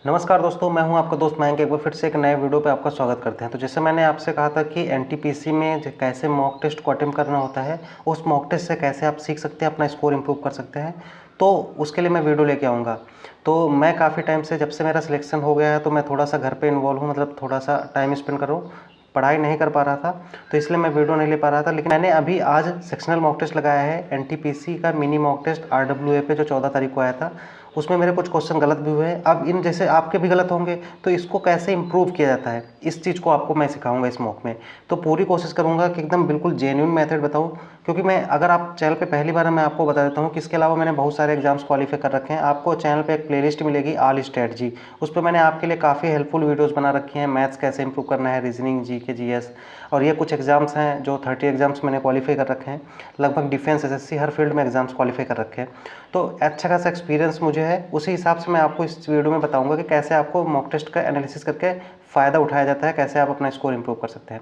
नमस्कार दोस्तों, मैं हूं आपका दोस्त मयंक। एक बार फिर से एक नए वीडियो पे आपका स्वागत करते हैं। तो जैसे मैंने आपसे कहा था कि एनटीपीसी में कैसे मॉक टेस्ट को अटेम्प्ट करना होता है, उस मॉक टेस्ट से कैसे आप सीख सकते हैं, अपना स्कोर इंप्रूव कर सकते हैं, तो उसके लिए मैं वीडियो लेके आऊँगा। तो मैं काफ़ी टाइम से, जब से मेरा सिलेक्शन हो गया है, तो मैं थोड़ा सा घर पर इन्वॉल्व हूँ, मतलब थोड़ा सा टाइम स्पेंड करूँ, पढ़ाई नहीं कर पा रहा था, तो इसलिए मैं वीडियो नहीं ले पा रहा था। लेकिन मैंने अभी आज सेक्शनल मॉक टेस्ट लगाया है, एनटीपीसी का मिनी मॉक टेस्ट आरडब्ल्यूए पे, जो 14 तारीख को आया था। उसमें मेरे कुछ क्वेश्चन गलत भी हुए हैं। अब इन जैसे आपके भी गलत होंगे, तो इसको कैसे इंप्रूव किया जाता है, इस चीज़ को आपको मैं सिखाऊंगा इस मॉक में। तो पूरी कोशिश करूंगा कि एकदम बिल्कुल जेन्युइन मेथड बताऊं, क्योंकि मैं, अगर आप चैनल पे पहली बार है, मैं आपको बता देता हूं कि इसके अलावा मैंने बहुत सारे एग्जाम्स क्वालिफाई कर रखे हैं। आपको चैनल पे एक प्लेलिस्ट मिलेगी, ऑल स्ट्रेटजी। उस पर मैंने आपके लिए काफ़ी हेल्पफुल वीडियोज़ बना रखी हैं। मैथ्स कैसे इंप्रूव करना है, रीजनिंग, जीके, जीएस, और ये कुछ एग्जाम्स हैं जो 30 एग्जाम्स मैंने क्वालिफाई कर रखे हैं। लगभग डिफेंस, एसएससी, हर फील्ड में एग्जाम्स क्वालिफाई कर रखे हैं। तो अच्छा खासा एक्सपीरियंस मुझे है। उसी हिसाब से मैं आपको इस वीडियो में बताऊंगा कि कैसे आपको मॉक टेस्ट का एनालिसिस करके फ़ायदा उठाया जाता है, कैसे आप अपना स्कोर इंप्रूव कर सकते हैं।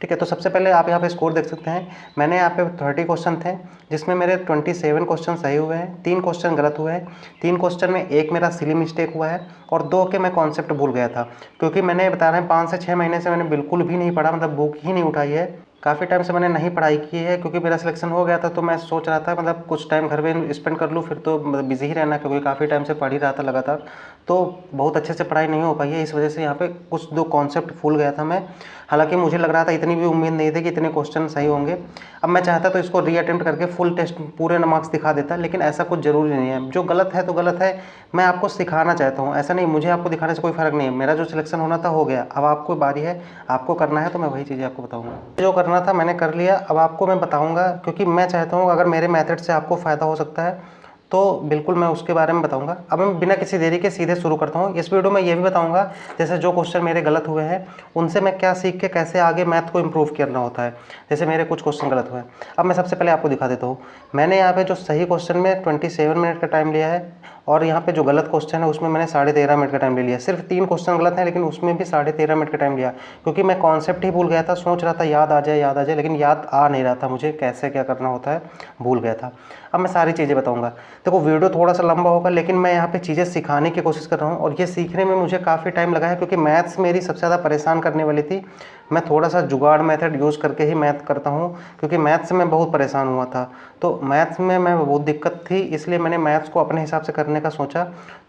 ठीक है, तो सबसे पहले आप यहाँ पे स्कोर देख सकते हैं। मैंने यहाँ पे 30 क्वेश्चन थे, जिसमें मेरे 27 क्वेश्चन सही हुए हैं, 3 क्वेश्चन गलत हुए हैं। 3 क्वेश्चन में एक मेरा सिली मिस्टेक हुआ है और 2 के मैं कॉन्सेप्ट भूल गया था, क्योंकि मैंने बता रहे हैं 5 से 6 महीने से मैंने बिल्कुल भी नहीं पढ़ा, मतलब बुक ही नहीं उठाई है। काफ़ी टाइम से मैंने नहीं पढ़ाई की है, क्योंकि मेरा सिलेक्शन हो गया था, तो मैं सोच रहा था मतलब कुछ टाइम घर में स्पेंड कर लूँ, फिर तो बिजी ही रहना, क्योंकि काफ़ी टाइम से पढ़ ही रहा था लगातार। तो बहुत अच्छे से पढ़ाई नहीं हो पाई है, इस वजह से यहाँ पे कुछ 2 कॉन्सेप्ट भूल गया था मैं। हालांकि मुझे लग रहा था, इतनी भी उम्मीद नहीं थी कि इतने क्वेश्चन सही होंगे। अब मैं चाहता तो इसको रीअटेम्प्ट करके फुल टेस्ट पूरे मार्क्स दिखा देता, लेकिन ऐसा कुछ ज़रूरी नहीं है। जो गलत है तो गलत है, मैं आपको सिखाना चाहता हूँ, ऐसा नहीं, मुझे आपको दिखाने से कोई फ़र्क नहीं है। मेरा जो सिलेक्शन होना था हो गया, अब आपको बारी है, आपको करना है, तो मैं वही चीज़ें आपको बताऊँगा। जो करना था मैंने कर लिया, अब आपको मैं बताऊँगा, क्योंकि मैं चाहता हूँ अगर मेरे मेथड से आपको फ़ायदा हो सकता है, तो बिल्कुल मैं उसके बारे में बताऊंगा। अब मैं बिना किसी देरी के सीधे शुरू करता हूँ। इस वीडियो में ये भी बताऊंगा, जैसे जो क्वेश्चन मेरे गलत हुए हैं, उनसे मैं क्या सीख के कैसे आगे मैथ को इम्प्रूव करना होता है। जैसे मेरे कुछ क्वेश्चन गलत हुए हैं, अब मैं सबसे पहले आपको दिखा देता हूँ। मैंने यहाँ पे जो सही क्वेश्चन में 27 मिनट का टाइम लिया है, और यहाँ पे जो गलत क्वेश्चन है उसमें मैंने 13.5 मिनट का टाइम ले लिया। सिर्फ 3 क्वेश्चन गलत हैं, लेकिन उसमें भी 13.5 मिनट का टाइम लिया, क्योंकि मैं कॉन्सेप्ट ही भूल गया था। सोच रहा था याद आ जाए, लेकिन याद आ नहीं रहा था मुझे, कैसे क्या करना होता है, भूल गया था। अब मैं सारी चीज़ें बताऊंगा। देखो, वीडियो थोड़ा सा लंबा होगा, लेकिन मैं यहाँ पे चीज़ें सिखाने की कोशिश कर रहा हूँ, और ये सीखने में मुझे काफ़ी टाइम लगा है, क्योंकि मैथ्स मेरी सबसे ज़्यादा परेशान करने वाली थी। मैं थोड़ा सा जुगाड़ मेथड यूज़ करके ही मैथ करता हूँ, क्योंकि मैथ्स से मैं बहुत परेशान हुआ था। तो मैथ्स में मैं बहुत दिक्कत थी, इसलिए मैंने मैथ्स को अपने हिसाब से करने का सोचा।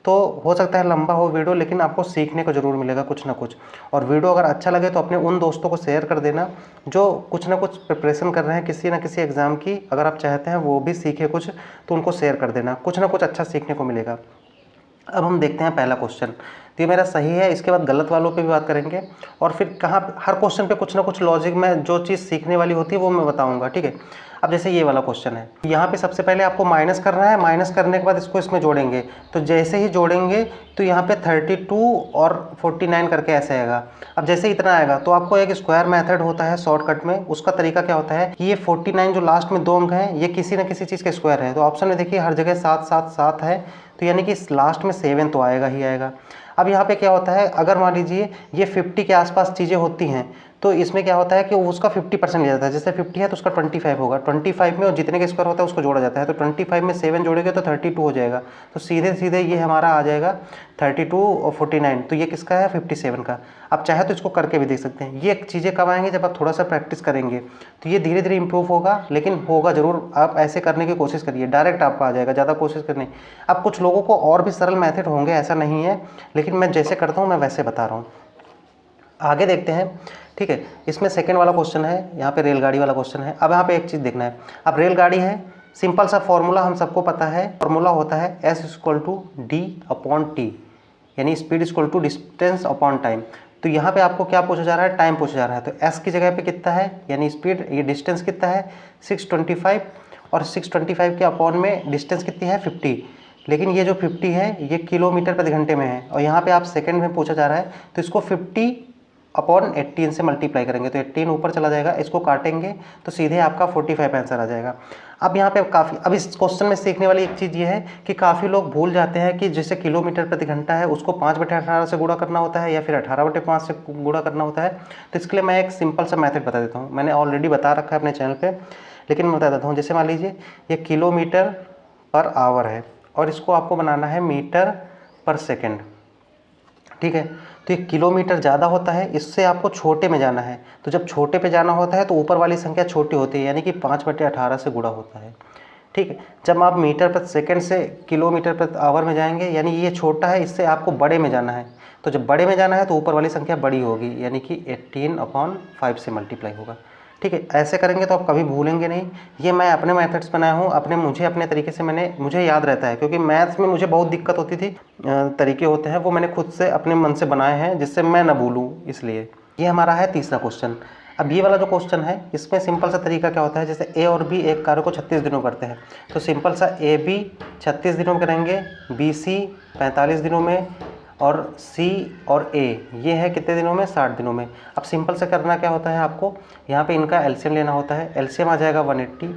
तो हो सकता है लंबा हो वीडियो, लेकिन आपको सीखने को ज़रूर मिलेगा कुछ ना कुछ। और वीडियो अगर अच्छा लगे तो अपने उन दोस्तों को शेयर कर देना जो कुछ ना कुछ प्रिपरेशन कर रहे हैं किसी ना किसी एग्ज़ाम की। अगर आप चाहते हैं वो भी सीखे कुछ, तो उनको शेयर कर देना, कुछ ना कुछ अच्छा सीखने को मिलेगा। अब हम देखते हैं पहला क्वेश्चन। तो ये मेरा सही है, इसके बाद गलत वालों पे भी बात करेंगे, और फिर कहाँ हर क्वेश्चन पे कुछ ना कुछ लॉजिक में जो चीज़ सीखने वाली होती है वो मैं बताऊंगा। ठीक है, अब जैसे ये वाला क्वेश्चन है, यहाँ पे सबसे पहले आपको माइनस करना है। माइनस करने के बाद इसको इसमें जोड़ेंगे, तो जैसे ही जोड़ेंगे तो यहाँ पे 32 और 49 करके ऐसे आएगा। अब जैसे इतना आएगा तो आपको एक स्क्वायर मेथड होता है शॉर्टकट में, उसका तरीका क्या होता है कि ये 49 जो लास्ट में 2 अंक हैं, ये किसी ना किसी चीज़ का स्क्वायर है। तो ऑप्शन में देखिए हर जगह 7 7 7 है, तो यानी कि लास्ट में 7 तो आएगा ही आएगा। अब यहाँ पे क्या होता है, अगर मान लीजिए ये 50 के आसपास चीज़ें होती हैं, तो इसमें क्या होता है कि उसका 50% लिया जाता है। जैसे 50 है तो उसका 25 होगा, 25 में और जितने का स्क्वायर होता है उसको जोड़ा जाता है। तो 25 में 7 जोड़ेंगे तो 32 हो जाएगा। तो सीधे सीधे ये हमारा आ जाएगा 32 और 49, तो ये किसका है, 57 का। आप चाहे तो इसको करके भी देख सकते हैं। ये चीज़ें कब आएंगे, जब आप थोड़ा सा प्रैक्टिस करेंगे, तो ये धीरे धीरे इंप्रूव होगा, लेकिन होगा ज़रूर। आप ऐसे करने की कोशिश करिए, डायरेक्ट आपका आ जाएगा, ज़्यादा कोशिश करनी। अब कुछ लोगों को और भी सरल मेथड होंगे, ऐसा नहीं है, लेकिन मैं जैसे करता हूँ मैं वैसे बता रहा हूँ। आगे देखते हैं। ठीक है, इसमें सेकंड वाला क्वेश्चन है, यहाँ पे रेलगाड़ी वाला क्वेश्चन है। अब यहाँ पे एक चीज़ देखना है। अब रेलगाड़ी है, सिंपल सा फॉर्मूला हम सबको पता है। फॉर्मूला होता है S=D/T, यानी speed equal to distance upon time. तो यहाँ पे आपको क्या पूछा जा रहा है, टाइम पूछा जा रहा है। तो S की जगह पे कितना है, यानी स्पीड, ये डिस्टेंस कितना है 625, और 625 के अपॉन में डिस्टेंस कितनी है 50। लेकिन ये जो 50 है ये किलोमीटर प्रति घंटे में है, और यहाँ पे आप सेकंड में पूछा जा रहा है, तो इसको 50/18 से मल्टीप्लाई करेंगे, तो 18 ऊपर चला जाएगा, इसको काटेंगे तो सीधे आपका 45 आंसर आ जाएगा। अब यहाँ पे अब इस क्वेश्चन में सीखने वाली एक चीज़ ये है कि काफ़ी लोग भूल जाते हैं कि जैसे किलोमीटर प्रति घंटा है उसको 5/18 से गुणा करना होता है, या फिर 18/5 से गुणा करना होता है। तो इसके लिए मैं एक सिंपल सा मेथड बता देता हूँ, मैंने ऑलरेडी बता रखा है अपने चैनल पर, लेकिन मैं बता देता हूँ। जैसे मान लीजिए ये किलोमीटर/आवर है, और इसको आपको बनाना है मीटर/सेकेंड। ठीक है। तो ये किलोमीटर ज़्यादा होता है, इससे आपको छोटे में जाना है। तो जब छोटे पे जाना होता है तो ऊपर वाली संख्या छोटी होती है, यानी कि 5/18 से गुणा होता है। ठीक है। जब आप मीटर प्रति सेकंड से किलोमीटर प्रति आवर में जाएंगे, यानी ये छोटा है, इससे आपको बड़े में जाना है। तो जब बड़े में जाना है तो ऊपर वाली संख्या बड़ी होगी, यानी कि 18/5 से मल्टीप्लाई होगा। ठीक है। ऐसे करेंगे तो आप कभी भूलेंगे नहीं। ये मैं अपने मेथड्स बनाया हूँ, अपने तरीके से मुझे याद रहता है, क्योंकि मैथ्स में मुझे बहुत दिक्कत होती थी। तरीके होते हैं वो मैंने खुद से अपने मन से बनाए हैं, जिससे मैं ना भूलूँ, इसलिए। ये हमारा है तीसरा क्वेश्चन। अब ये वाला जो क्वेश्चन है, इसमें सिंपल सा तरीका क्या होता है, जैसे ए और बी एक कार्य को 36 दिनों करते हैं, तो सिंपल सा ए बी 36 दिनों में करेंगे, बी सी 45 दिनों में, और सी और ए ये है कितने दिनों में, 60 दिनों में। अब सिंपल से करना क्या होता है, आपको यहाँ पे इनका एलसीएम लेना होता है। एलसीएम आ जाएगा 180।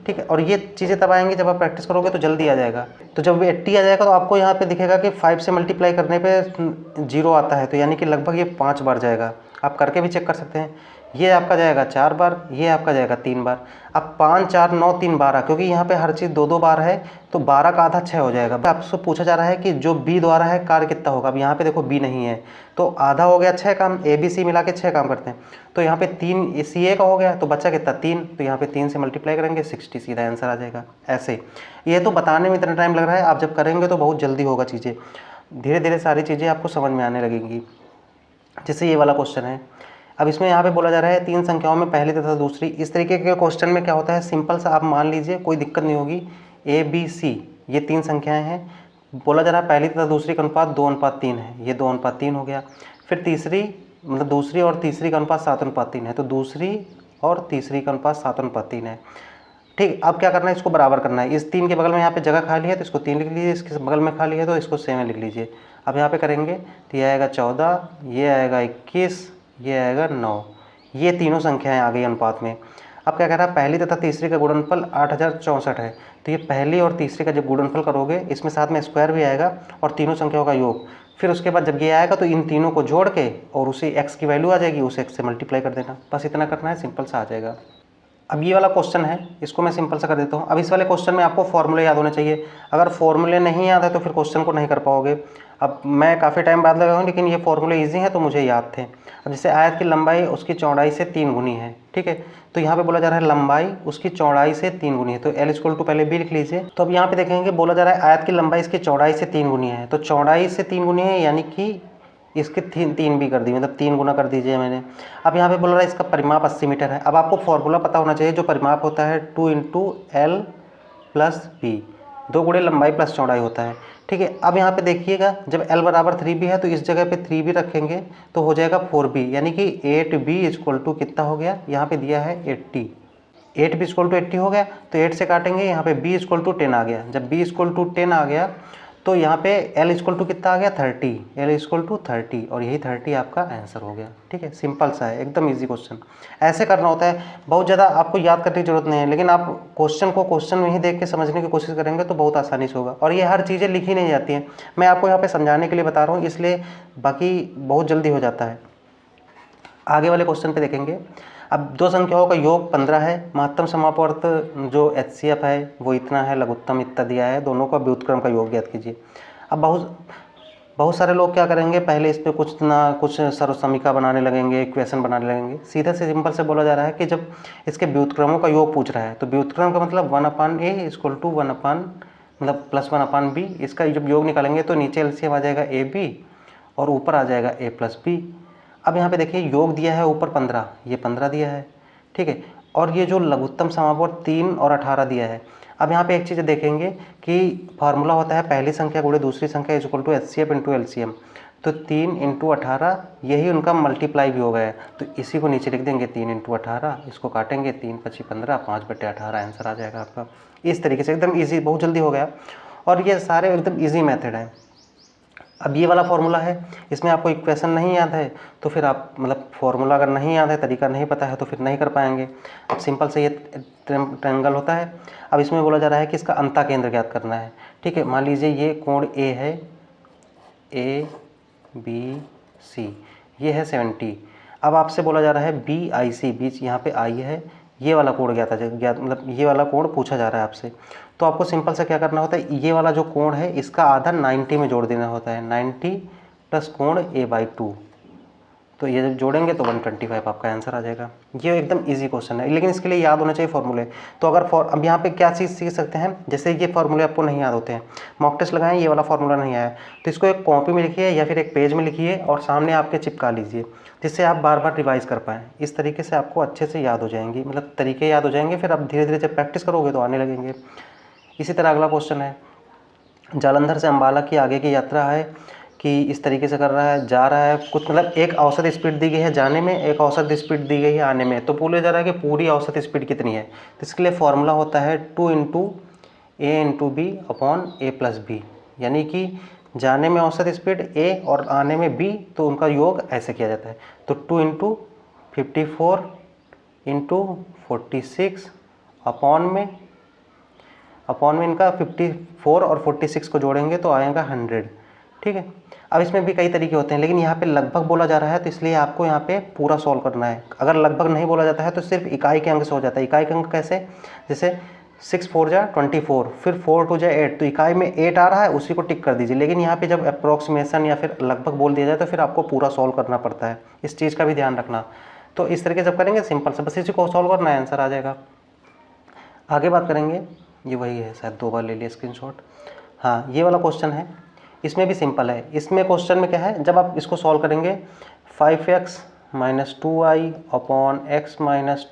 ठीक है। और ये चीज़ें तब आएंगी जब आप प्रैक्टिस करोगे तो जल्दी आ जाएगा। तो जब 80 आ जाएगा तो आपको यहाँ पे दिखेगा कि 5 से मल्टीप्लाई करने पे 0 आता है, तो यानी कि लगभग ये 5 बार जाएगा। आप करके भी चेक कर सकते हैं। ये आपका जाएगा 4 बार, ये आपका जाएगा 3 बार। अब 5 4 9 3 12, क्योंकि यहाँ पे हर चीज़ 2 2 बार है, तो 12 का आधा 6 हो जाएगा। आपसे पूछा जा रहा है कि जो बी द्वारा है कार्य कितना होगा। अब यहाँ पे देखो बी नहीं है, तो आधा हो गया 6 काम, ए बी सी मिला के 6 काम करते हैं, तो यहाँ पे 3 सी ए का हो गया, तो बच्चा कितना 3, तो यहाँ पे 3 से मल्टीप्लाई करेंगे 60, सीधा आंसर आ जाएगा। ऐसे ये तो बताने में इतना टाइम लग रहा है, आप जब करेंगे तो बहुत जल्दी होगा चीज़ें। धीरे धीरे सारी चीज़ें आपको समझ में आने लगेंगी। जैसे ये वाला क्वेश्चन है, अब इसमें यहाँ पे बोला जा रहा है 3 संख्याओं में पहली तथा दूसरी। इस तरीके के क्वेश्चन में क्या होता है, सिंपल सा आप मान लीजिए, कोई दिक्कत नहीं होगी। ए बी सी ये 3 संख्याएं हैं, बोला जा रहा है पहली तथा दूसरी का अनुपात 2:3 है, ये 2:3 हो गया। फिर तीसरी मतलब दूसरी और तीसरी का अनुपात 7:3 है, तो दूसरी और तीसरी का अनुपात 7:3 है। ठीक। अब क्या करना है, इसको बराबर करना है। इस 3 के बगल में यहाँ पे जगह खाली है तो इसको 3 लिख लीजिए, इसके बगल में खाली है तो इसको 7 लिख लीजिए। अब यहाँ पे करेंगे तो ये आएगा 14, ये आएगा 21, ये आएगा 9। ये तीनों संख्याएं आ गई अनुपात में। अब क्या कह रहा है, पहली तथा तीसरी का गुणनफल 8064 है, तो ये पहली और तीसरी का जब गुणनफल करोगे, इसमें साथ में स्क्वायर भी आएगा और तीनों संख्याओं का योग। फिर उसके बाद जब ये आएगा तो इन तीनों को जोड़ के और उसे x की वैल्यू आ जाएगी, उसे x से मल्टीप्लाई कर देना, बस इतना करना है, सिंपल सा आ जाएगा। अब ये वाला क्वेश्चन है, इसको मैं सिंपल सा कर देता हूँ। अब इस वाले क्वेश्चन में आपको फॉर्मूले याद होने चाहिए। अगर फॉर्मूले नहीं याद है तो फिर क्वेश्चन को नहीं कर पाओगे। अब मैं काफ़ी टाइम बाद लगा हूँ, लेकिन ये फॉर्मूले इजी हैं तो मुझे याद थे। अब जैसे आयत की लंबाई उसकी चौड़ाई से 3 गुनी है, ठीक है, तो यहाँ पे बोला जा रहा है लंबाई उसकी चौड़ाई से 3 गुनी है, तो L = पहले B लिख लीजिए। तो अब यहाँ पे देखेंगे बोला जा रहा है आयत की लंबाई इसकी चौड़ाई से 3 गुनी है, तो चौड़ाई से 3 गुनी है, यानी कि इसके 3 भी कर दी, मतलब 3 गुना कर दीजिए मैंने। अब यहाँ पे बोल रहा है इसका परिमाप 80 मीटर है। अब आपको फॉर्मूला पता होना चाहिए, जो परिमाप होता है 2 × L + B, 2 गुणे लंबाई प्लस चौड़ाई होता है। ठीक है। अब यहाँ पे देखिएगा, जब L = 3B है तो इस जगह पे 3B रखेंगे तो हो जाएगा 4B, यानी कि 8B = कितना हो गया, यहाँ पे दिया है 80, 8B = 80 हो गया, तो 8 से काटेंगे, यहाँ पे B = 10 आ गया। जब B = 10 आ गया तो यहाँ पे L = कितना आ गया, 30, L = 30, और यही 30 आपका आंसर हो गया। ठीक है। सिंपल सा है, एकदम इजी क्वेश्चन। ऐसे करना होता है, बहुत ज़्यादा आपको याद करने की जरूरत नहीं है, लेकिन आप क्वेश्चन में ही देख के समझने की कोशिश करेंगे तो बहुत आसानी से होगा। और ये हर चीज़ें लिखी नहीं जाती हैं, मैं आपको यहाँ पर समझाने के लिए बता रहा हूँ, इसलिए बाकी बहुत जल्दी हो जाता है। आगे वाले क्वेश्चन पे देखेंगे। अब 2 संख्याओं का योग 15 है, महत्तम समापवर्त जो HCF है वो इतना है, लघुत्तम इतना दिया है, दोनों का व्युत्क्रम का योग ज्ञात कीजिए। अब बहुत सारे लोग क्या करेंगे, पहले इस पर कुछ ना कुछ सर्वसमीका बनाने लगेंगे, इक्वेशन बनाने लगेंगे। सीधे से सिंपल से बोला जा रहा है कि जब इसके व्युत्क्रमों का योग पूछ रहा है तो व्युत्क्रम का मतलब 1/a = 1 मतलब +1/b, इसका जब योग निकालेंगे तो नीचे एलसीएम आ जाएगा AB और ऊपर आ जाएगा a + b। अब यहाँ पे देखिए योग दिया है ऊपर 15, ये 15 दिया है, ठीक है, और ये जो लघुत्तम समापवर्त 3 और 18 दिया है। अब यहाँ पे एक चीज़ देखेंगे कि फार्मूला होता है पहली संख्या गुणे दूसरी संख्या = HCF × LCM, तो 3 × 18 यही उनका मल्टीप्लाई भी हो गया है, तो इसी को नीचे लिख देंगे 3 × 18, इसको काटेंगे 3 × 5 = 15, 5/18 आंसर आ जाएगा आपका। इस तरीके से एकदम ईजी, बहुत जल्दी हो गया, और ये सारे एकदम ईजी मेथड हैं। अब ये वाला फॉर्मूला है, इसमें आपको इक्वेशन नहीं याद है तो फिर आप मतलब फॉर्मूला अगर नहीं याद है, तरीका नहीं पता है तो फिर नहीं कर पाएंगे। अब सिंपल से ये ट्रायंगल होता है। अब इसमें बोला जा रहा है कि इसका अंतः केंद्र ज्ञात करना है। ठीक है, मान लीजिए ये कोण A है, ABC, ये है 70। अब आपसे बोला जा रहा है BIC, बीच यहाँ पे I है, ये वाला कोण ज्ञात मतलब ये वाला कोण पूछा जा रहा है आपसे। तो आपको सिंपल से क्या करना होता है, ये वाला जो कोण है इसका आधा 90 में जोड़ देना होता है, 90 प्लस कोण A/2, तो ये जब जोड़ेंगे तो 125 आपका आंसर आ जाएगा। ये एकदम इजी क्वेश्चन है, लेकिन इसके लिए याद होना चाहिए फॉर्मूले। तो अगर अब यहाँ पे क्या चीज़ सीख सकते हैं, जैसे ये फॉर्मूले आपको नहीं याद होते हैं, मॉक टेस्ट लगाएं, ये वाला फॉर्मूला नहीं आया तो इसको एक कॉपी में लिखिए या फिर एक पेज में लिखिए और सामने आपके चिपका लीजिए, जिससे आप बार बार रिवाइज कर पाएँ। इस तरीके से आपको अच्छे से याद हो जाएंगी, मतलब तरीके याद हो जाएंगे, फिर आप धीरे धीरे जब प्रैक्टिस करोगे तो आने लगेंगे। इसी तरह अगला क्वेश्चन है, जालंधर से अम्बाला की आगे की यात्रा है कि इस तरीके से कर रहा है, जा रहा है कुछ, मतलब एक औसत स्पीड दी गई है जाने में, एक औसत स्पीड दी गई है आने में, तो पूछा जा रहा है कि पूरी औसत स्पीड कितनी है। तो इसके लिए फॉर्मूला होता है 2 × A/B/A+B, यानी कि जाने में औसत स्पीड A और आने में B, तो उनका योग ऐसे किया जाता है। तो 2 × 54 × 46 अपॉन में इनका 54 और 46 को जोड़ेंगे तो आएगा 100। ठीक है, अब इसमें भी कई तरीके होते हैं, लेकिन यहाँ पे लगभग बोला जा रहा है तो इसलिए आपको यहाँ पे पूरा सॉल्व करना है। अगर लगभग नहीं बोला जाता है तो सिर्फ इकाई के अंक से हो जाता है। इकाई के अंक कैसे, जैसे 6 4 जा 24, फिर 4 2 जा 8, तो इकाई में 8 आ रहा है उसी को टिक कर दीजिए। लेकिन यहाँ पे जब अप्रोक्सीमेशन या फिर लगभग बोल दिया जाए तो फिर आपको पूरा सॉल्व करना पड़ता है, इस चीज़ का भी ध्यान रखना। तो इस तरीके जब करेंगे सिंपल से बस इसी को सॉल्व करना है, आंसर आ जाएगा। आगे बात करेंगे, ये वही है, शायद 2 बार ले लिया स्क्रीनशॉट। हाँ, ये वाला क्वेश्चन है, इसमें भी सिंपल है। इसमें क्वेश्चन में क्या है, जब आप इसको सॉल्व करेंगे 5x - 2y upon x -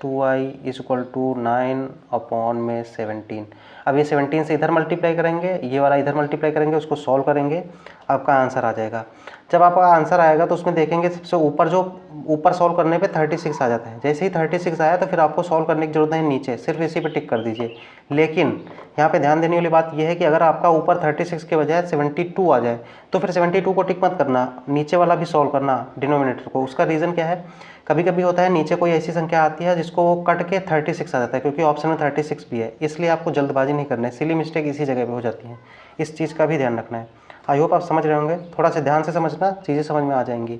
2y = 9 upon में 17। अब ये 17 से इधर मल्टीप्लाई करेंगे, ये वाला इधर मल्टीप्लाई करेंगे, उसको सॉल्व करेंगे, आपका आंसर आ जाएगा। जब आपका आंसर आएगा तो उसमें देखेंगे सबसे ऊपर सॉल्व करने पे 36 आ जाता है। जैसे ही 36 आया तो फिर आपको सॉल्व करने की जरूरत नहीं, नीचे सिर्फ इसी पे टिक कर दीजिए। लेकिन यहाँ पे ध्यान देने वाली बात यह है कि अगर आपका ऊपर 36 के बजाय 72 आ जाए तो फिर 72 को टिक मत करना, नीचे वाला भी सॉल्व करना, डिनोमिनेटर को। उसका रीज़न क्या है, कभी कभी होता है नीचे कोई ऐसी संख्या आती है जिसको वो कट के 36 आ जाता है, क्योंकि ऑप्शन में 36 भी है, इसलिए आपको जल्दबाजी नहीं करना है। सिली मिस्टेक इसी जगह पे हो जाती है, इस चीज़ का भी ध्यान रखना है। आई होप आप समझ रहे होंगे, थोड़ा सा ध्यान से समझना, चीज़ें समझ में आ जाएंगी।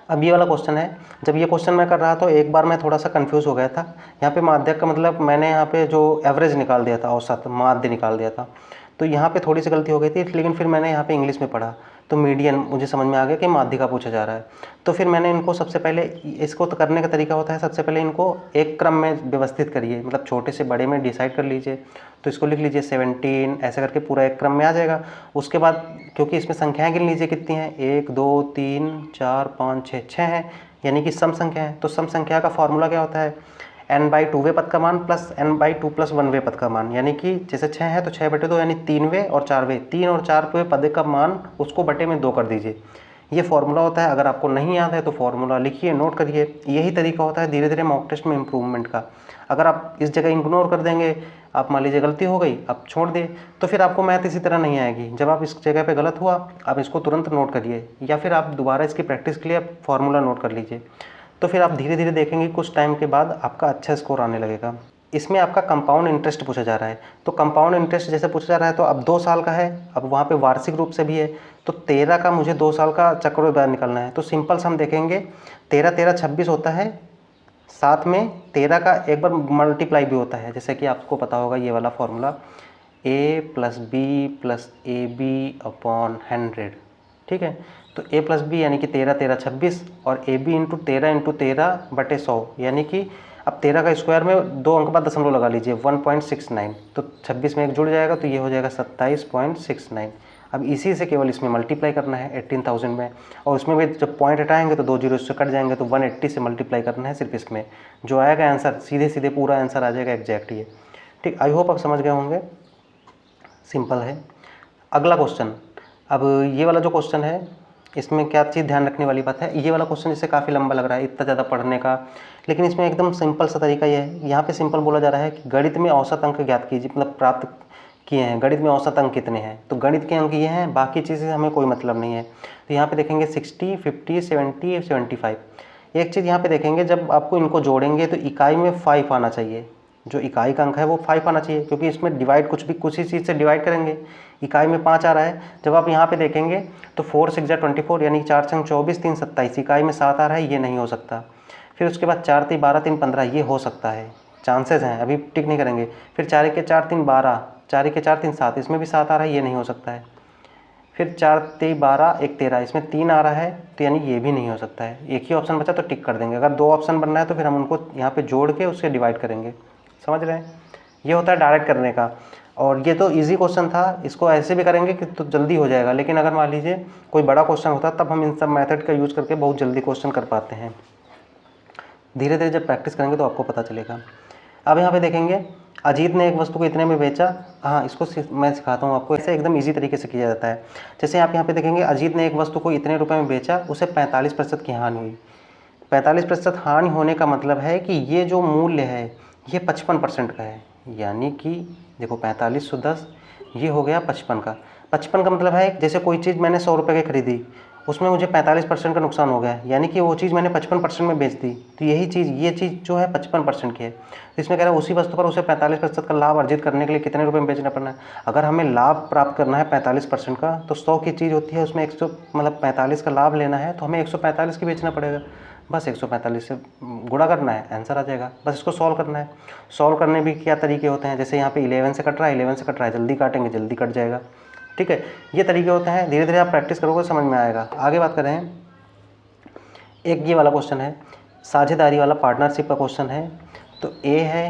अब ये वाला क्वेश्चन है, जब ये क्वेश्चन मैं कर रहा था तो एक बार मैं थोड़ा सा कंफ्यूज हो गया था। यहाँ पे माध्यक का मतलब मैंने यहाँ पे जो एवरेज निकाल दिया था, औसत माध्य निकाल दिया था, तो यहाँ पे थोड़ी सी गलती हो गई थी। लेकिन फिर मैंने यहाँ पे इंग्लिश में पढ़ा तो मीडियन मुझे समझ में आ गया कि माध्य का पूछा जा रहा है। तो फिर मैंने इनको सबसे पहले, इसको तो करने का तरीका होता है, सबसे पहले इनको एक क्रम में व्यवस्थित करिए, मतलब छोटे से बड़े में डिसाइड कर लीजिए। तो इसको लिख लीजिए 17, ऐसे करके पूरा एक क्रम में आ जाएगा। उसके बाद क्योंकि इसमें संख्याएं गिन लीजिए कितनी हैं, 1 2 3 4 5 6 हैं, यानी कि सम संख्या है। तो सम संख्या का फॉर्मूला क्या होता है, n/2वें पद का मान प्लस n/2 + 1वें पद का मान, यानी कि जैसे 6 है तो 6/2 यानी 3वें और 4वें, 3 और 4वें पद का मान उसको बटे में 2 कर दीजिए। ये फॉर्मूला होता है। अगर आपको नहीं याद है तो फॉर्मूला लिखिए, नोट करिए। यही तरीका होता है धीरे धीरे मॉक टेस्ट में इम्प्रूवमेंट का। अगर आप इस जगह इग्नोर कर देंगे, आप मान लीजिए गलती हो गई, आप छोड़ दिए, तो फिर आपको मैथ इसी तरह नहीं आएगी। जब आप इस जगह पे गलत हुआ, आप इसको तुरंत नोट करिए, या फिर आप दोबारा इसकी प्रैक्टिस के लिए आप फॉर्मूला नोट कर लीजिए। तो फिर आप धीरे धीरे देखेंगे कुछ टाइम के बाद आपका अच्छा स्कोर आने लगेगा। इसमें आपका कंपाउंड इंटरेस्ट पूछा जा रहा है। तो कंपाउंड इंटरेस्ट जैसे पूछा जा रहा है तो अब 2 साल का है, अब वहाँ पे वार्षिक रूप से भी है, तो 13 का मुझे 2 साल का चक्रवृद्धि निकालना है। तो सिंपल सम देखेंगे, 13 13 26 होता है, साथ में 13 का एक बार मल्टीप्लाई भी होता है, जैसे कि आपको पता होगा ये वाला फॉर्मूला a + b + ab/100। ठीक है, तो a + b यानी कि 13 13 26 और ab × 13 × 13/100, यानी कि अब 13 का स्क्वायर में 2 अंक बाद दशमलव लगा लीजिए, 1.69, तो 26 में एक जुड़ जाएगा तो ये हो जाएगा 27.69। अब इसी से केवल इसमें मल्टीप्लाई करना है 18,000 में, और उसमें भी जब पॉइंट हटाएंगे तो 2 जीरो इससे कट जाएंगे, तो 180 से मल्टीप्लाई करना है सिर्फ इसमें। जो आएगा आंसर सीधे सीधे पूरा आंसर आ जाएगा एग्जैक्ट ये। ठीक, आई होप आप समझ गए होंगे, सिंपल है। अगला क्वेश्चन, अब ये वाला जो क्वेश्चन है इसमें क्या चीज़ ध्यान रखने वाली बात है, ये वाला क्वेश्चन जैसे काफ़ी लंबा लग रहा है इतना ज़्यादा पढ़ने का, लेकिन इसमें एकदम सिंपल सा तरीका ये है। यहाँ पे सिंपल बोला जा रहा है कि गणित में औसत अंक ज्ञात कीजिए, मतलब प्राप्त किए हैं, गणित में औसत अंक कितने हैं। तो गणित के अंक ये हैं, बाकी चीज़ें हमें कोई मतलब नहीं है। तो यहाँ पे देखेंगे 60 50 70 75। एक चीज़ यहाँ पे देखेंगे, जब आपको इनको जोड़ेंगे तो इकाई में 5 आना चाहिए, जो इकाई का अंक है वो 5 आना चाहिए, क्योंकि इसमें डिवाइड कुछ ही चीज़ से डिवाइड करेंगे। इकाई में 5 आ रहा है, जब आप यहाँ पे देखेंगे तो 4 6 24, यानी 4 6 24 3 27, इकाई में 7 आ रहा है, ये नहीं हो सकता। फिर उसके बाद 4 3 12 3 15, ये हो सकता है, चांसेस हैं, अभी टिक नहीं करेंगे। फिर 4 1 4 3 12, 4 1 4 3 7, इसमें भी 7 आ रहा है, ये नहीं हो सकता है। फिर 4 3 12 1 13, इसमें 3 आ रहा है तो यानी ये भी नहीं हो सकता है। एक ही ऑप्शन बचा तो टिक कर देंगे। अगर 2 ऑप्शन बन रहा है तो फिर हम उनको यहाँ पे जोड़ के उससे डिवाइड करेंगे। समझ रहे हैं? ये होता है डायरेक्ट करने का। और ये तो इजी क्वेश्चन था, इसको ऐसे भी करेंगे कि तो जल्दी हो जाएगा। लेकिन अगर मान लीजिए कोई बड़ा क्वेश्चन होता तब हम इन सब मेथड का यूज़ करके बहुत जल्दी क्वेश्चन कर पाते हैं। धीरे धीरे जब प्रैक्टिस करेंगे तो आपको पता चलेगा। अब यहाँ पे देखेंगे, अजीत ने एक वस्तु को इतने में बेचा। हाँ, इसको मैं सिखाता हूँ आपको, ऐसे एकदम इजी तरीके से किया जाता है। जैसे आप यहाँ पे देखेंगे, अजीत ने एक वस्तु को इतने रुपए में बेचा, उसे 45% की हानि हुई। 45% हानि होने का मतलब है कि ये जो मूल्य है ये 55% का है। यानी कि देखो 45 110, ये हो गया 55 का। 55 का मतलब है जैसे कोई चीज़ मैंने 100 रुपये की खरीदी, उसमें मुझे 45% का नुकसान हो गया, यानी कि वो चीज़ मैंने 55% में बेच दी। तो यही चीज़, ये चीज़ जो है 55% की है। तो इसमें कह रहा है उसी वस्तु पर उसे 45% का लाभ अर्जित करने के लिए कितने रुपए में बेचना पड़ना है। अगर हमें लाभ प्राप्त करना है 45% का, तो 100 की चीज़ होती है, उसमें 100 मतलब 45 का लाभ लेना है तो हमें 145 की बेचना पड़ेगा। बस 145 से गुणा करना है, आंसर आ जाएगा। बस इसको सॉल्व करना है। सॉल्व करने भी क्या तरीके होते हैं, जैसे यहाँ पे 11 से कट रहा है, 11 से कट रहा है, जल्दी काटेंगे जल्दी कट जाएगा। ठीक है, ये तरीके होते हैं। धीरे धीरे आप प्रैक्टिस करोगे समझ में आएगा। आगे बात करें, एक ये वाला क्वेश्चन है, साझेदारी वाला, पार्टनरशिप का क्वेश्चन है। तो ए है,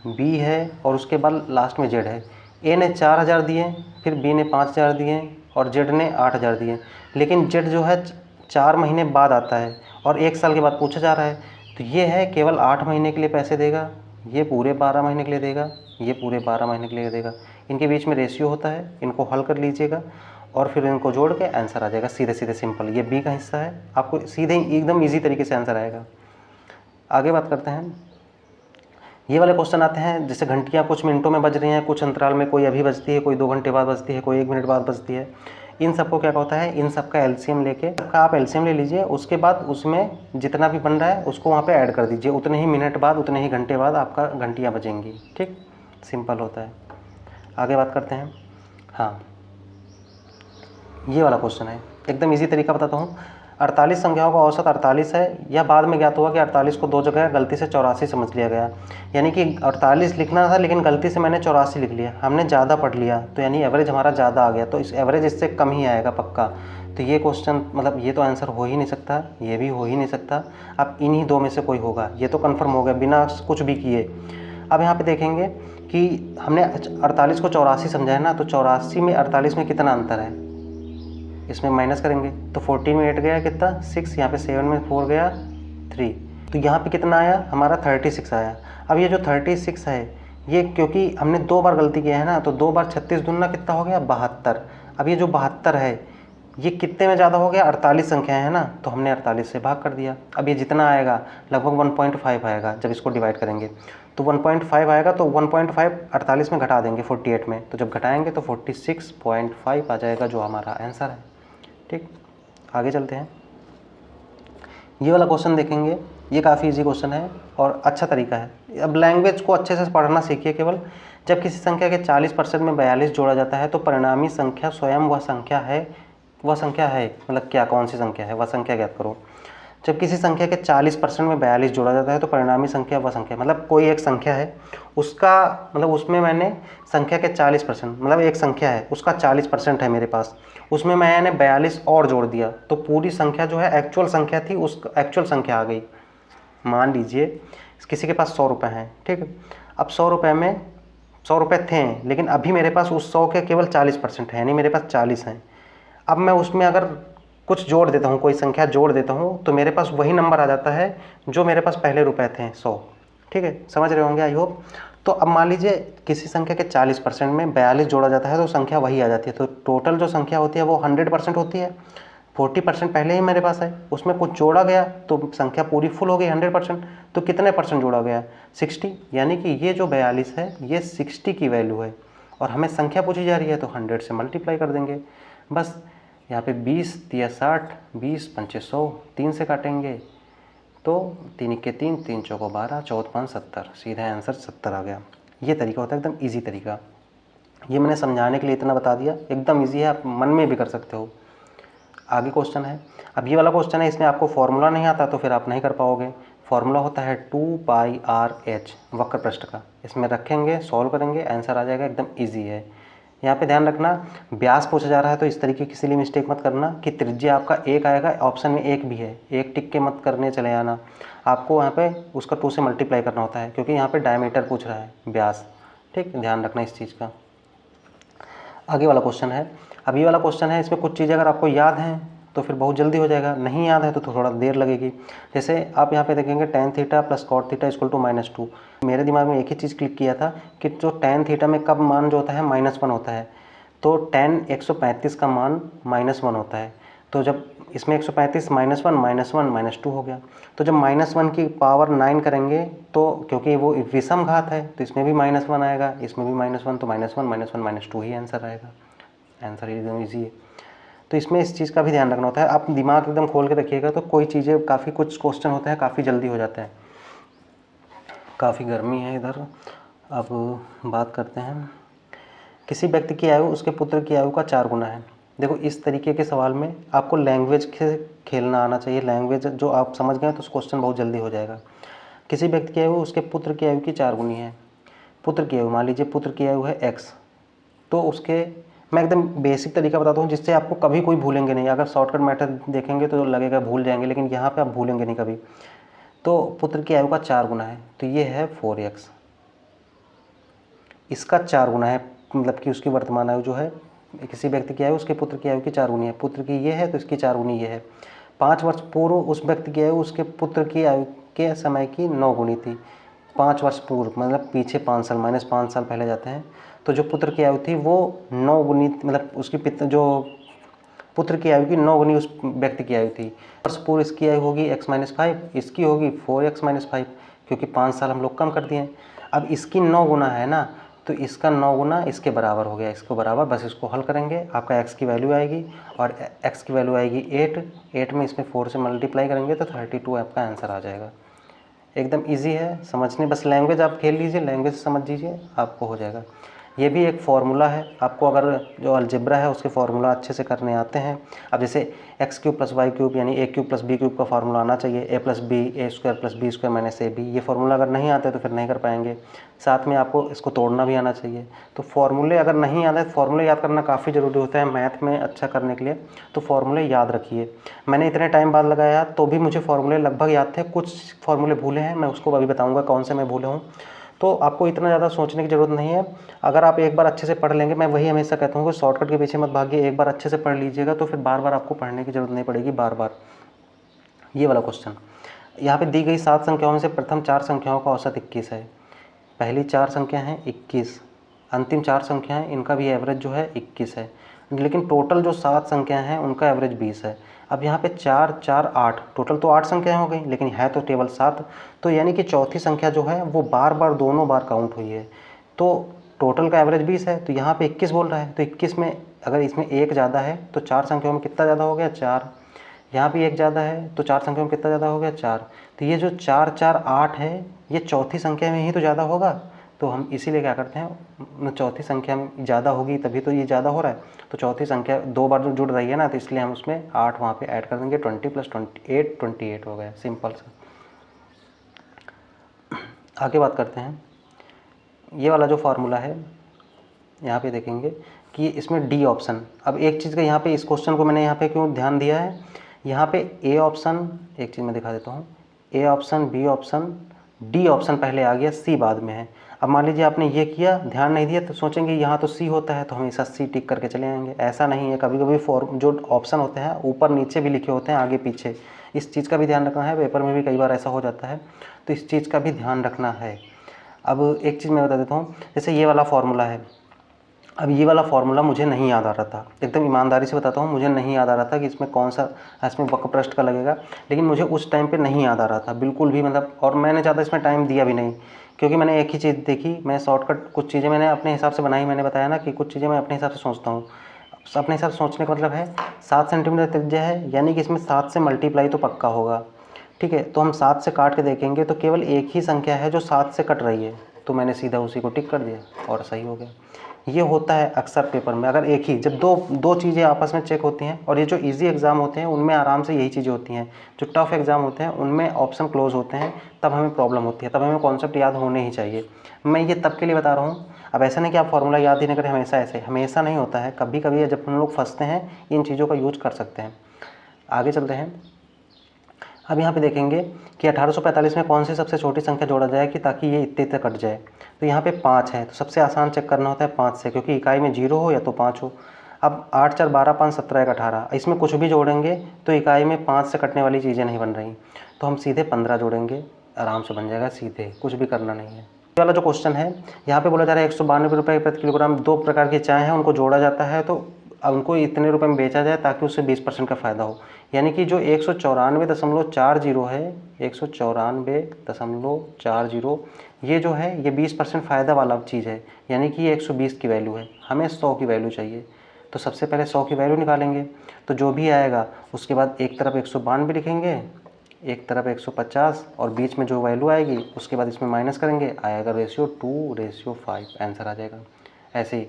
बी है और उसके बाद लास्ट में जेड है। ए ने 4000 दिए, फिर बी ने 5000 दिए और जेड ने 8000 दिए। लेकिन जेड जो है 4 महीने बाद आता है और 1 साल के बाद पूछा जा रहा है। तो ये है केवल 8 महीने के लिए पैसे देगा, ये पूरे 12 महीने के लिए देगा, ये पूरे 12 महीने के लिए देगा। इनके बीच में रेशियो होता है, इनको हल कर लीजिएगा और फिर इनको जोड़ के आंसर आ जाएगा सीधे सीधे सिंपल। ये बी का हिस्सा है, आपको सीधे एकदम इजी तरीके से आंसर आएगा। आगे बात करते हैं, ये वाले क्वेश्चन आते हैं जैसे घंटियाँ कुछ मिनटों में बज रही हैं, कुछ अंतराल में, कोई अभी बजती है, कोई 2 घंटे बाद बजती है, कोई 1 मिनट बाद बजती है। इन सबको क्या होता है, इन सब का एलसीएम लेके, सबका आप एलसीएम ले लीजिए, उसके बाद उसमें जितना भी बन रहा है उसको वहाँ पे ऐड कर दीजिए। उतने ही मिनट बाद, उतने ही घंटे बाद आपका घंटियाँ बजेंगी। ठीक, सिंपल होता है। आगे बात करते हैं। हाँ, ये वाला क्वेश्चन है, एकदम इजी तरीका बताता हूँ। 48 संख्याओं का औसत 48 है। यह बाद में ज्ञात हुआ कि 48 को 2 जगह गलती से 84 समझ लिया गया। यानी कि 48 लिखना था लेकिन गलती से मैंने 84 लिख लिया, हमने ज़्यादा पढ़ लिया, तो यानी एवरेज हमारा ज़्यादा आ गया। तो इस एवरेज इससे कम ही आएगा पक्का। तो ये क्वेश्चन मतलब ये तो आंसर हो ही नहीं सकता, ये भी हो ही नहीं सकता। अब इन्हीं 2 में से कोई होगा, ये तो कन्फर्म हो गया बिना कुछ भी किए। अब यहाँ पे देखेंगे कि हमने 48 को 84 समझा है ना, तो 84 में 48 में कितना अंतर है, इसमें माइनस करेंगे तो 14 में 8 गया कितना 6, यहाँ पे 7 में 4 गया 3, तो यहाँ पे कितना आया हमारा 36 आया। अब ये जो 36 है ये क्योंकि हमने 2 बार गलती किया है ना, तो 2 बार 36 दूना कितना हो गया 72। अब ये जो 72 है ये कितने में ज़्यादा हो गया, 48 संख्या है ना, तो हमने 48 से भाग कर दिया। अब ये जितना आएगा लगभग 1.5 आएगा जब इसको डिवाइड करेंगे, तो 1.5 आएगा। तो 1.5 48 में घटा देंगे 48 में, तो जब घटाएंगे तो 46.5 आ जाएगा जो हमारा आंसर है। ठीक, आगे चलते हैं। ये वाला क्वेश्चन देखेंगे, ये काफ़ी इजी क्वेश्चन है और अच्छा तरीका है। अब लैंग्वेज को अच्छे से पढ़ना सीखिए। केवल जब किसी संख्या के 40% में 42 जोड़ा जाता है तो परिणामी संख्या स्वयं वह संख्या है मतलब क्या, कौन सी संख्या है, वह संख्या ज्ञात करो। जब किसी संख्या के 40% में 42 जोड़ा जाता है तो परिणामी संख्या वह संख्या, मतलब कोई एक संख्या है उसका, मतलब उसमें मैंने संख्या के 40%, मतलब एक संख्या है उसका 40% है मेरे पास, उसमें मैंने 42 और जोड़ दिया तो पूरी संख्या जो है एक्चुअल संख्या थी, उस एक्चुअल संख्या आ गई। मान लीजिए किसी के पास 100 रुपये हैं, ठीक है। अब 100 रुपये में 100 रुपये थे, लेकिन अभी मेरे पास उस 100 के केवल 40% है, यानी मेरे पास 40 हैं। अब मैं उसमें अगर कुछ जोड़ देता हूँ, कोई संख्या जोड़ देता हूँ, तो मेरे पास वही नंबर आ जाता है जो मेरे पास पहले रुपए थे 100। ठीक है, समझ रहे होंगे आई होप। तो अब मान लीजिए किसी संख्या के 40% में 42 जोड़ा जाता है तो संख्या वही आ जाती है, तो टोटल जो संख्या होती है वो 100% होती है। 40% पहले ही मेरे पास है, उसमें कुछ जोड़ा गया तो संख्या पूरी फुल हो गई 100%। तो कितने परसेंट जोड़ा गया 60, यानी कि ये जो 42 है ये 60 की वैल्यू है और हमें संख्या पूछी जा रही है तो 100 से मल्टीप्लाई कर देंगे। बस यहाँ पे 20 तिया 60, 20 पंचे 100, 3 से काटेंगे तो 3 1 3, 3 चौको 12, 14 5 70, सीधा आंसर 70 आ गया। ये तरीका होता है एकदम इजी तरीका। ये मैंने समझाने के लिए इतना बता दिया, एकदम इजी है, आप मन में भी कर सकते हो। आगे क्वेश्चन है, अब ये वाला क्वेश्चन है, इसमें आपको फॉर्मूला नहीं आता तो फिर आप नहीं कर पाओगे। फॉर्मूला होता है 2πr h वक्र पृष्ठ का, इसमें रखेंगे सॉल्व करेंगे आंसर आ जाएगा, एकदम ईजी है। यहाँ पे ध्यान रखना व्यास पूछा जा रहा है तो इस तरीके की इसीलिए मिस्टेक मत करना कि त्रिज्या आपका 1 आएगा, ऑप्शन में 1 भी है, 1 टिक के मत करने चले आना, आपको यहाँ पे उसका 2 से मल्टीप्लाई करना होता है क्योंकि यहाँ पे डायमीटर पूछ रहा है, व्यास। ठीक, ध्यान रखना इस चीज़ का। आगे वाला क्वेश्चन है, अब ये वाला क्वेश्चन है, इसमें कुछ चीज़ें अगर आपको याद हैं तो फिर बहुत जल्दी हो जाएगा, नहीं याद है तो थोड़ा देर लगेगी। जैसे आप यहाँ पे देखेंगे tan theta plus cot theta equal to -2। मेरे दिमाग में एक ही चीज़ क्लिक किया था कि जो tan थीटा में कब मान जो होता है -1 होता है, तो tan 135 का मान -1 होता है। तो जब इसमें 135 -1 -2 हो गया, तो जब -1 की पावर 9 करेंगे तो क्योंकि वो विषम घात है तो इसमें भी -1 आएगा, इसमें भी -1, तो -1 -2 ही आंसर आएगा। आंसर एकदम ईजी है। तो इसमें इस चीज़ का भी ध्यान रखना होता है, आप दिमाग एकदम खोल के रखिएगा तो कोई चीज़ें काफ़ी कुछ क्वेश्चन होते हैं काफ़ी जल्दी हो जाता है। काफ़ी गर्मी है इधर। अब बात करते हैं, किसी व्यक्ति की आयु उसके पुत्र की आयु का 4 गुना है। देखो इस तरीके के सवाल में आपको लैंग्वेज से खेलना आना चाहिए, लैंग्वेज जो आप समझ गए तो क्वेश्चन बहुत जल्दी हो जाएगा। किसी व्यक्ति की आयु उसके पुत्र की आयु की 4 गुनी है। पुत्र की आयु, मान लीजिए पुत्र की आयु है x, तो उसके मैं एकदम बेसिक तरीका बताता हूँ जिससे आपको कभी कोई भूलेंगे नहीं। अगर शॉर्टकट मेथड देखेंगे तो लगेगा भूल जाएंगे, लेकिन यहाँ पे आप भूलेंगे नहीं कभी। तो पुत्र की आयु का 4 गुना है तो ये है 4x, इसका 4 गुना है, मतलब कि उसकी वर्तमान आयु जो है किसी व्यक्ति की आयु उसके पुत्र की आयु की 4 गुनी है। पुत्र की ये है तो इसकी 4 गुनी ये है। 5 वर्ष पूर्व उस व्यक्ति की आयु उसके पुत्र की आयु के समय की 9 गुनी थी। 5 वर्ष पूर्व मतलब पीछे 5 साल, -5 साल पहले जाते हैं, तो जो पुत्र की आयु थी वो 9 गुनी, मतलब उसकी जो पुत्र की आयु की 9 गुनी उस व्यक्ति की आयु थी। वर्ष पूर्व इसकी आयु होगी x-5, इसकी होगी 4x-5, क्योंकि 5 साल हम लोग कम कर दिए। अब इसकी 9 गुना है ना, तो इसका 9 गुना इसके बराबर हो गया, इसको बराबर, बस इसको हल करेंगे, आपका x की वैल्यू आएगी और x की वैल्यू आएगी 8 में इसमें 4 से मल्टीप्लाई करेंगे तो 32 आपका आंसर आ जाएगा। एकदम इजी है समझने, बस लैंग्वेज आप खेल लीजिए, लैंग्वेज समझ लीजिए, आपको हो जाएगा। ये भी एक फार्मूला है, आपको अगर जो अलजेब्रा है उसके फार्मूला अच्छे से करने आते हैं। अब जैसे x³ + y³ यानी a³ + b³ का फार्मूला आना चाहिए, a + b a² + b² - ab, ये फार्मूला अगर नहीं आते तो फिर नहीं कर पाएंगे। साथ में आपको इसको तोड़ना भी आना चाहिए। तो फार्मूले अगर नहीं आता है, फार्मूले याद करना काफ़ी ज़रूरी होता है मैथ में अच्छा करने के लिए, तो फार्मूले याद रखिए। मैंने इतने टाइम बाद लगाया तो भी मुझे फार्मूले लगभग याद थे, कुछ फार्मूले भूले हैं, मैं उसको अभी बताऊँगा कौन से मैं भूले हूँ। तो आपको इतना ज़्यादा सोचने की ज़रूरत नहीं है, अगर आप एक बार अच्छे से पढ़ लेंगे, मैं वही हमेशा कहता हूँ कि शॉर्टकट के पीछे मत भागिए, एक बार अच्छे से पढ़ लीजिएगा तो फिर बार बार आपको पढ़ने की ज़रूरत नहीं पड़ेगी बार। ये वाला क्वेश्चन, यहाँ पे दी गई 7 संख्याओं में से प्रथम 4 संख्याओं का औसत 21 है। पहली 4 संख्या हैं 21, अंतिम 4 संख्या हैं इनका भी एवरेज जो है 21 है, लेकिन टोटल जो 7 संख्या हैं उनका एवरेज 20 है। अब यहाँ पे 4 4 8, टोटल तो 8 संख्याएं हो गई, लेकिन है तो केवल 7, तो यानी कि चौथी संख्या जो है वो दोनों बार काउंट हुई है, तो टोटल का एवरेज 20 है। तो यहाँ पे 21 बोल रहा है, तो 21 में अगर इसमें 1 ज़्यादा है तो 4 संख्याओं में कितना ज़्यादा हो गया, 4। यहाँ भी 1 ज़्यादा है तो 4 संख्याओं में कितना ज़्यादा हो गया, 4। तो ये जो 4 4 8 है ये चौथी संख्या में ही तो ज़्यादा होगा, तो हम इसीलिए क्या करते हैं, चौथी संख्या में ज़्यादा होगी तभी तो ये ज़्यादा हो रहा है, तो चौथी संख्या 2 बार जो जुड़ रही है ना, तो इसलिए हम उसमें 8 वहाँ पे ऐड कर देंगे। 20 + 28 28 हो गया, सिंपल सा। आगे बात करते हैं, ये वाला जो फार्मूला है यहाँ पे देखेंगे कि इसमें डी ऑप्शन, अब एक चीज़ का यहाँ पे इस क्वेश्चन को मैंने यहाँ पे क्यों ध्यान दिया है, यहाँ पे ए ऑप्शन, एक चीज़ मैं दिखा देता हूँ, A option, B option, D option पहले आ गया, सी बाद में है। अब मान लीजिए आपने ये किया, ध्यान नहीं दिया, तो सोचेंगे यहाँ तो सी होता है तो हमेशा सी टिक करके चले आएंगे, ऐसा नहीं है। कभी कभी जो ऑप्शन होते हैं ऊपर नीचे भी लिखे होते हैं, आगे पीछे, इस चीज़ का भी ध्यान रखना है, पेपर में भी कई बार ऐसा हो जाता है, तो इस चीज़ का भी ध्यान रखना है। अब एक चीज़ मैं बता देता हूँ, जैसे ये वाला फार्मूला है, अब ये वाला फार्मूला मुझे नहीं याद आ रहा था, एकदम ईमानदारी से बताता हूँ, मुझे नहीं याद आ रहा था कि इसमें कौन सा, इसमें वक्रपृष्ठ का लगेगा, लेकिन मुझे उस टाइम पे नहीं याद आ रहा था बिल्कुल भी, मतलब, और मैंने ज़्यादा इसमें टाइम दिया भी नहीं, क्योंकि मैंने एक ही चीज़ देखी, मैं शॉर्टकट कुछ चीज़ें मैंने अपने हिसाब से बनाई, मैंने बताया ना कि कुछ चीज़ें मैं अपने हिसाब से सोचता हूँ। अपने हिसाब से सोचने का मतलब है 7 सेंटीमीटर त्रिज्या है, यानी कि इसमें 7 से मल्टीप्लाई तो पक्का होगा, ठीक है। तो हम 7 से काट के देखेंगे तो केवल एक ही संख्या है जो 7 से कट रही है, तो मैंने सीधा उसी को टिक कर दिया और सही हो गया। ये होता है अक्सर पेपर में, अगर एक ही जब दो दो चीज़ें आपस में चेक होती हैं, और ये जो इजी एग्ज़ाम होते हैं उनमें आराम से यही चीज़ें होती हैं। जो टफ एग्ज़ाम होते हैं उनमें ऑप्शन क्लोज होते हैं, तब हमें प्रॉब्लम होती है, तब हमें कॉन्सेप्ट याद होने ही चाहिए। मैं ये तब के लिए बता रहा हूँ। अब ऐसा नहीं कि आप फॉर्मूला याद ही नहीं करें हमेशा, ऐसे हमेशा नहीं होता है, कभी कभी जब हम लोग फंसते हैं इन चीज़ों का यूज कर सकते हैं। आगे चलते हैं। अब यहाँ पे देखेंगे कि 1845 में कौन सी सबसे छोटी संख्या जोड़ा जाए कि ताकि ये इतने इतने कट जाए। तो यहाँ पे 5 है, तो सबसे आसान चेक करना होता है 5 से, क्योंकि इकाई में 0 हो या तो 5 हो। अब 8 4 12 5 17 1 18, इसमें कुछ भी जोड़ेंगे तो इकाई में 5 से कटने वाली चीज़ें नहीं बन रही, तो हम सीधे 15 जोड़ेंगे, आराम से बन जाएगा सीधे, कुछ भी करना नहीं है। ये वाला जो क्वेश्चन है यहाँ पे बोला जा रहा है 192 रुपये प्रति किलोग्राम 2 प्रकार की चाय हैं, उनको जोड़ा जाता है तो उनको इतने रुपए में बेचा जाए ताकि उससे 20% का फ़ायदा हो। यानी कि जो 194.40 है, 194.40, ये जो है ये 20% फ़ायदा वाला चीज़ है, यानी कि ये 120 की वैल्यू है, हमें 100 की वैल्यू चाहिए। तो सबसे पहले 100 की वैल्यू निकालेंगे, तो जो भी आएगा उसके बाद एक तरफ 192 लिखेंगे, एक तरफ 150, और बीच में जो वैल्यू आएगी उसके बाद इसमें माइनस करेंगे, आएगा रेशियो 2:5, आंसर आ जाएगा ऐसे ही।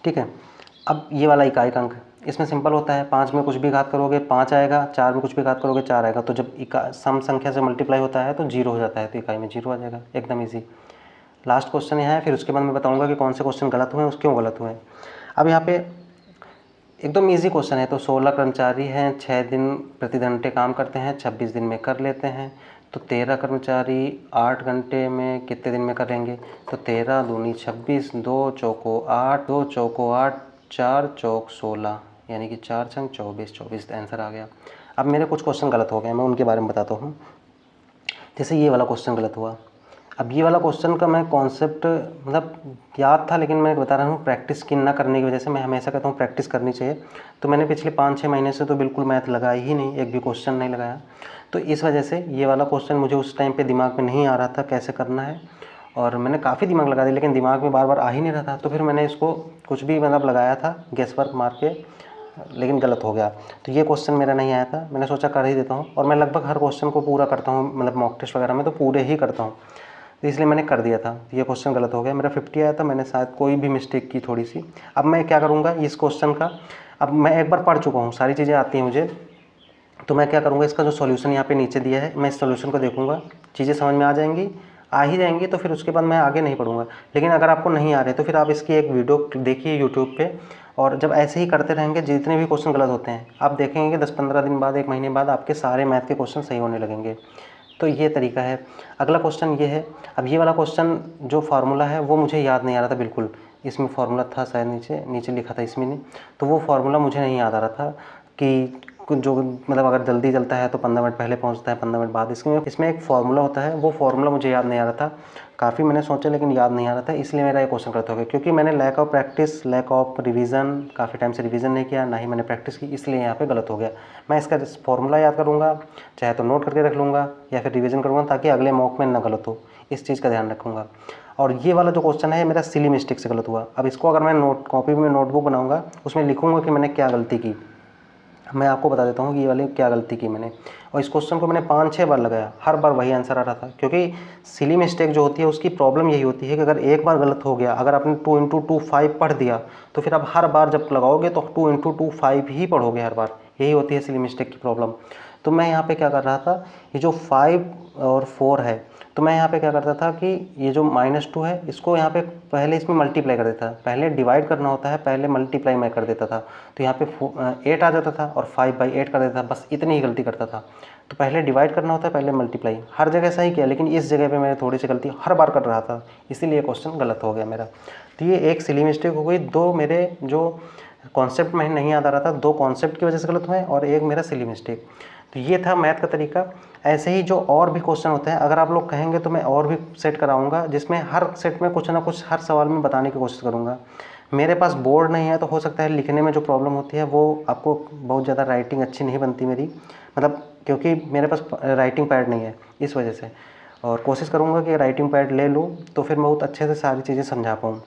ठीक है। अब ये वाला इकाई का अंक, इसमें सिंपल होता है, 5 में कुछ भी घात करोगे 5 आएगा, 4 में कुछ भी घात करोगे 4 आएगा, तो जब सम संख्या से मल्टीप्लाई होता है तो 0 हो जाता है, तो इकाई में 0 आ जाएगा, एकदम ईजी। लास्ट क्वेश्चन यहाँ है, फिर उसके बाद मैं बताऊंगा कि कौन से क्वेश्चन गलत हुए हैं, क्यों गलत हुए हैं। अब यहाँ पे एकदम ईजी क्वेश्चन है। तो 16 कर्मचारी हैं, 6 दिन प्रति घंटे काम करते हैं, 26 दिन में कर लेते हैं, तो 13 कर्मचारी 8 घंटे में कितने दिन में करेंगे। तो 13 दूनी 26, 2 चौको 8, 2 चौको 8, 4 चौक 16, यानी कि 4 छंग 24, 24 आंसर आ गया। अब मेरे कुछ क्वेश्चन गलत हो गए, मैं उनके बारे में बताता हूँ। जैसे ये वाला क्वेश्चन गलत हुआ। अब ये वाला क्वेश्चन का मैं कॉन्सेप्ट मतलब याद था, लेकिन मैं बता रहा हूँ प्रैक्टिस की ना करने की वजह से, मैं हमेशा कहता हूँ प्रैक्टिस करनी चाहिए। तो मैंने पिछले 5-6 महीने से तो बिल्कुल मैथ लगाई ही नहीं, एक भी क्वेश्चन नहीं लगाया। तो इस वजह से ये वाला क्वेश्चन मुझे उस टाइम पे दिमाग में नहीं आ रहा था कैसे करना है, और मैंने काफ़ी दिमाग लगा दिया, लेकिन दिमाग में बार बार आ ही नहीं रहा था। तो फिर मैंने इसको कुछ भी मतलब लगाया था गेस वर्क मार के, लेकिन गलत हो गया। तो ये क्वेश्चन मेरा नहीं आया था, मैंने सोचा कर ही देता हूँ, और मैं लगभग हर क्वेश्चन को पूरा करता हूँ, मतलब मॉक टेस्ट वगैरह में तो पूरे ही करता हूँ, तो इसलिए मैंने कर दिया था। ये क्वेश्चन गलत हो गया, मेरा 50 आया था, मैंने शायद कोई भी मिस्टेक की थोड़ी सी। अब मैं क्या करूँगा इस क्वेश्चन का, अब मैं एक बार पढ़ चुका हूँ, सारी चीज़ें आती हैं मुझे, तो मैं क्या करूँगा इसका जो सॉल्यूशन यहाँ पे नीचे दिया है, मैं इस सॉल्यूशन को देखूँगा, चीज़ें समझ में आ ही जाएंगी, तो फिर उसके बाद मैं आगे नहीं पढ़ूँगा। लेकिन अगर आपको नहीं आ रहे तो फिर आप इसकी एक वीडियो देखिए यूट्यूब पे, और जब ऐसे ही करते रहेंगे, जितने भी क्वेश्चन गलत होते हैं आप देखेंगे कि 10-15 दिन बाद, 1 महीने बाद आपके सारे मैथ के क्वेश्चन सही होने लगेंगे। तो ये तरीका है। अगला क्वेश्चन ये है। अब ये वाला क्वेश्चन जो फार्मूला है वो मुझे याद नहीं आ रहा था बिल्कुल, इसमें फार्मूला था शायद नीचे लिखा था इसमें नहीं, तो वो फार्मूला मुझे नहीं याद आ रहा था कि जो मतलब अगर जल्दी चलता है तो 15 मिनट पहले पहुंचता है, 15 मिनट बाद। इसमें एक फार्मूला होता है, वो फार्मूला मुझे याद नहीं आ रहा था, काफ़ी मैंने सोचा लेकिन याद नहीं आ रहा था, इसलिए मेरा ये क्वेश्चन गलत हो गया, क्योंकि मैंने lack of practice, lack of revision, काफ़ी टाइम से रिवीजन नहीं किया, ना ही मैंने प्रैक्टिस की, इसलिए यहाँ पे गलत हो गया। मैं इसका फार्मूला याद करूँगा, चाहे तो नोट करके रख लूँगा या फिर रिवीजन करूँगा, ताकि अगले मॉक में ना गलत हो, इस चीज़ का ध्यान रखूँगा। और ये वाला जो क्वेश्चन है मेरा सिली मिस्टेक से गलत हुआ। अब इसको अगर मैं कॉपी में नोटबुक बनाऊँगा, उसमें लिखूँगा कि मैंने क्या गलती की। मैं आपको बता देता हूँ कि ये वाली क्या गलती की मैंने, और इस क्वेश्चन को मैंने 5-6 बार लगाया, हर बार वही आंसर आ रहा था। क्योंकि सिली मिस्टेक जो होती है उसकी प्रॉब्लम यही होती है कि अगर एक बार गलत हो गया, अगर आपने 2 × 2 5 पढ़ दिया, तो फिर आप हर बार जब लगाओगे तो 2 × 2 5 ही पढ़ोगे हर बार, यही होती है सिली मिस्टेक की प्रॉब्लम। तो मैं यहाँ पे क्या कर रहा था, ये जो 5 और 4 है, तो मैं यहाँ पे क्या करता था कि ये जो -2 है इसको यहाँ पे पहले इसमें मल्टीप्लाई कर देता था, पहले डिवाइड करना होता है, पहले मल्टीप्लाई मैं कर देता था, तो यहाँ पे 8 आ जाता था और 5/8 कर देता था, बस इतनी ही गलती करता था। तो पहले डिवाइड करना होता है, पहले मल्टीप्लाई, हर जगह सही किया, लेकिन इस जगह पे मैंने थोड़ी सी गलती हर बार कर रहा था, इसीलिए क्वेश्चन गलत हो गया मेरा। तो ये एक सिली मिस्टेक हो गई, 2 मेरे जो कॉन्सेप्ट में नहीं याद आ रहा था, 2 कॉन्सेप्ट की वजह से गलत हुए, और एक मेरा सिली मिस्टेक। तो ये था मैथ का तरीका। ऐसे ही जो और भी क्वेश्चन होते हैं, अगर आप लोग कहेंगे तो मैं और भी सेट कराऊंगा, जिसमें हर सेट में कुछ ना कुछ हर सवाल में बताने की कोशिश करूंगा। मेरे पास बोर्ड नहीं है, तो हो सकता है लिखने में जो प्रॉब्लम होती है वो आपको बहुत ज़्यादा राइटिंग अच्छी नहीं बनती मेरी, मतलब क्योंकि मेरे पास राइटिंग पैड नहीं है इस वजह से। और कोशिश करूँगा कि राइटिंग पैड ले लूँ तो फिर मैं बहुत अच्छे से सारी चीज़ें समझा पाऊँ।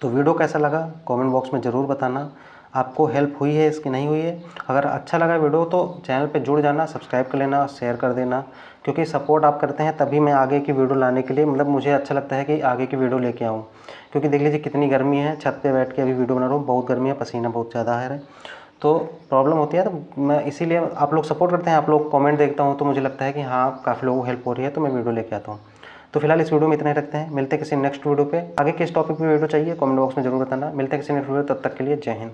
तो वीडियो कैसा लगा कमेंट बॉक्स में ज़रूर बताना। आपको हेल्प हुई है इसकी, नहीं हुई है। अगर अच्छा लगा वीडियो तो चैनल पे जुड़ जाना, सब्सक्राइब कर लेना, शेयर कर देना, क्योंकि सपोर्ट आप करते हैं तभी मैं आगे की वीडियो लाने के लिए, मतलब मुझे अच्छा लगता है कि आगे की वीडियो लेके आऊँ। क्योंकि देख लीजिए कितनी गर्मी है, छत पे बैठ के अभी वीडियो बना रहा हूँ, बहुत गर्मी है, पसीना बहुत ज़्यादा है, तो प्रॉब्लम होती है। तो मैं इसीलिए, आप लोग सपोर्ट करते हैं, आप लोग कमेंट देखता हूँ तो मुझे लगता है कि हाँ काफ़ी लोगों को हेल्प हो रही है, तो मैं वीडियो लेके आता हूँ। तो फिलहाल इस वीडियो में इतना ही रखते हैं, मिलते हैं किसी नेक्स्ट वीडियो पे। आगे किस टॉपिक पे वीडियो चाहिए कमेंट बॉक्स में जरूर बताना। मिलते हैं किसी नेक्स्ट वीडियो, तब तक के लिए जय हिंद।